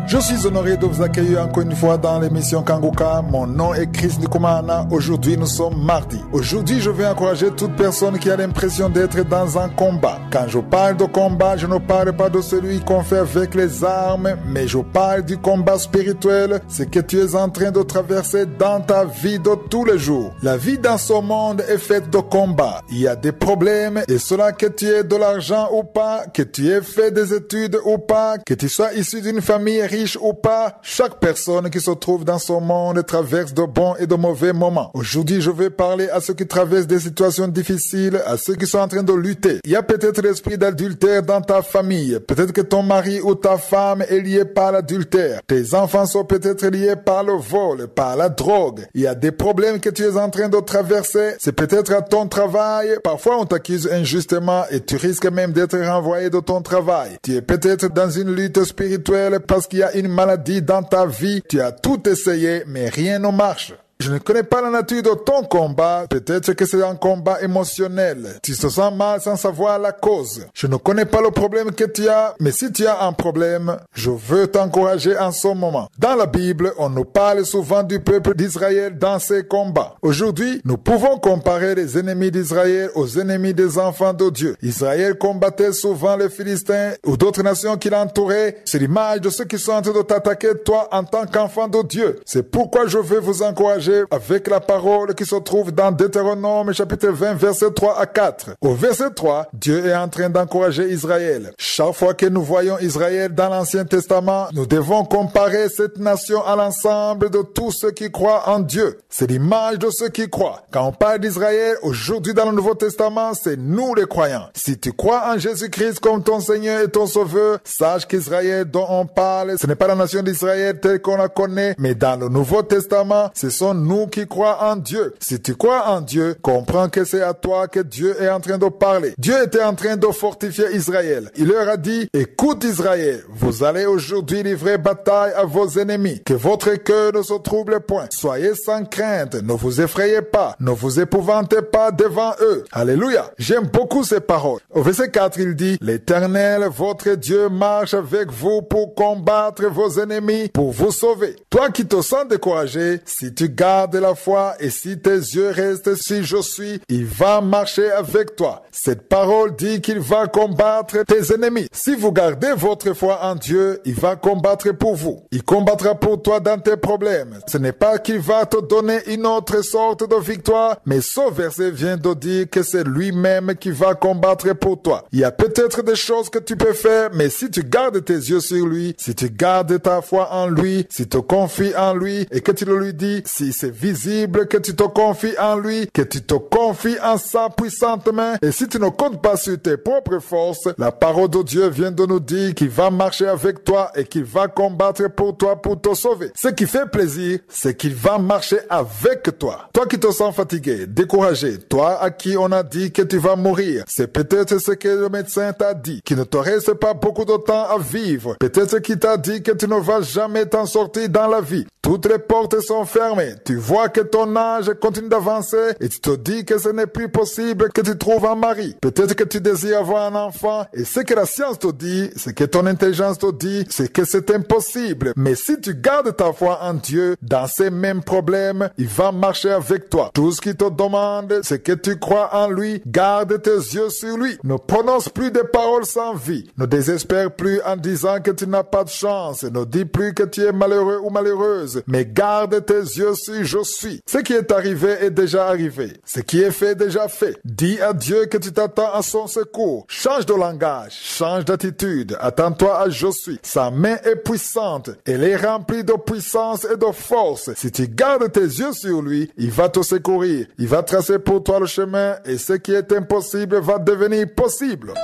Je suis honoré de vous accueillir encore une fois dans l'émission Kanguka. Mon nom est Chris Ndikumana. Aujourd'hui, nous sommes mardi. Aujourd'hui, je vais encourager toute personne qui a l'impression d'être dans un combat. Quand je parle de combat, je ne parle pas de celui qu'on fait avec les armes, mais je parle du combat spirituel, ce que tu es en train de traverser dans ta vie de tous les jours. La vie dans ce monde est faite de combats. Il y a des problèmes, et cela que tu aies de l'argent ou pas, que tu aies fait des études ou pas, que tu sois issu d'une famille riche ou pas, chaque personne qui se trouve dans ce monde traverse de bons et de mauvais moments. Aujourd'hui, je vais parler à ceux qui traversent des situations difficiles, à ceux qui sont en train de lutter. Il y a peut-être l'esprit d'adultère dans ta famille. Peut-être que ton mari ou ta femme est lié par l'adultère. Tes enfants sont peut-être liés par le vol, par la drogue. Il y a des problèmes que tu es en train de traverser. C'est peut-être à ton travail. Parfois, on t'accuse injustement et tu risques même d'être renvoyé de ton travail. Tu es peut-être dans une lutte spirituelle parce qu'il y a une maladie dans ta vie. Tu as tout essayé, mais rien ne marche. Je ne connais pas la nature de ton combat. Peut-être que c'est un combat émotionnel. Tu te sens mal sans savoir la cause. Je ne connais pas le problème que tu as, mais si tu as un problème, je veux t'encourager en ce moment. Dans la Bible, on nous parle souvent du peuple d'Israël dans ses combats. Aujourd'hui, nous pouvons comparer les ennemis d'Israël aux ennemis des enfants de Dieu. Israël combattait souvent les Philistins ou d'autres nations qui l'entouraient. C'est l'image de ceux qui sont en train de t'attaquer toi en tant qu'enfant de Dieu. C'est pourquoi je veux vous encourager avec la parole qui se trouve dans Deutéronome chapitre 20 verset 3 à 4. Au verset 3, Dieu est en train d'encourager Israël. Chaque fois que nous voyons Israël dans l'Ancien Testament, nous devons comparer cette nation à l'ensemble de tous ceux qui croient en Dieu. C'est l'image de ceux qui croient. Quand on parle d'Israël, aujourd'hui dans le Nouveau Testament, c'est nous les croyants. Si tu crois en Jésus-Christ comme ton Seigneur et ton Sauveur, sache qu'Israël dont on parle, ce n'est pas la nation d'Israël telle qu'on la connaît, mais dans le Nouveau Testament, ce sont nous qui croient en Dieu. Si tu crois en Dieu, comprends que c'est à toi que Dieu est en train de parler. Dieu était en train de fortifier Israël. Il leur a dit, écoute Israël, vous allez aujourd'hui livrer bataille à vos ennemis. Que votre cœur ne se trouble point. Soyez sans crainte, ne vous effrayez pas, ne vous épouvantez pas devant eux. Alléluia. J'aime beaucoup ces paroles. Au verset 4, il dit, l'Éternel, votre Dieu, marche avec vous pour combattre vos ennemis, pour vous sauver. Toi qui te sens découragé, si tu garde la foi et si tes yeux restent si je suis, il va marcher avec toi. Cette parole dit qu'il va combattre tes ennemis. Si vous gardez votre foi en Dieu, il va combattre pour vous. Il combattra pour toi dans tes problèmes. Ce n'est pas qu'il va te donner une autre sorte de victoire, mais ce verset vient de dire que c'est lui-même qui va combattre pour toi. Il y a peut-être des choses que tu peux faire, mais si tu gardes tes yeux sur lui, si tu gardes ta foi en lui, si tu te confies en lui et que tu le lui dis, si c'est visible que tu te confies en lui, que tu te confies en sa puissante main, et si tu ne comptes pas sur tes propres forces, la parole de Dieu vient de nous dire qu'il va marcher avec toi et qu'il va combattre pour toi pour te sauver. Ce qui fait plaisir, c'est qu'il va marcher avec toi. Toi qui te sens fatigué, découragé, toi à qui on a dit que tu vas mourir, c'est peut-être ce que le médecin t'a dit, qu'il ne te reste pas beaucoup de temps à vivre. Peut-être qu'il t'a dit que tu ne vas jamais t'en sortir dans la vie. Toutes les portes sont fermées. Tu vois que ton âge continue d'avancer et tu te dis que ce n'est plus possible que tu trouves un mari. Peut-être que tu désires avoir un enfant et ce que la science te dit, ce que ton intelligence te dit, c'est que c'est impossible. Mais si tu gardes ta foi en Dieu, dans ces mêmes problèmes, il va marcher avec toi. Tout ce qu'il te demande, c'est que tu crois en lui, garde tes yeux sur lui. Ne prononce plus des paroles sans vie. Ne désespère plus en disant que tu n'as pas de chance. Ne dis plus que tu es malheureux ou malheureuse. Mais garde tes yeux sur je suis. Ce qui est arrivé est déjà arrivé. Ce qui est fait est déjà fait. Dis à Dieu que tu t'attends à son secours. Change de langage, change d'attitude. Attends-toi à je suis. Sa main est puissante. Elle est remplie de puissance et de force. Si tu gardes tes yeux sur lui, il va te secourir. Il va tracer pour toi le chemin et ce qui est impossible va devenir possible.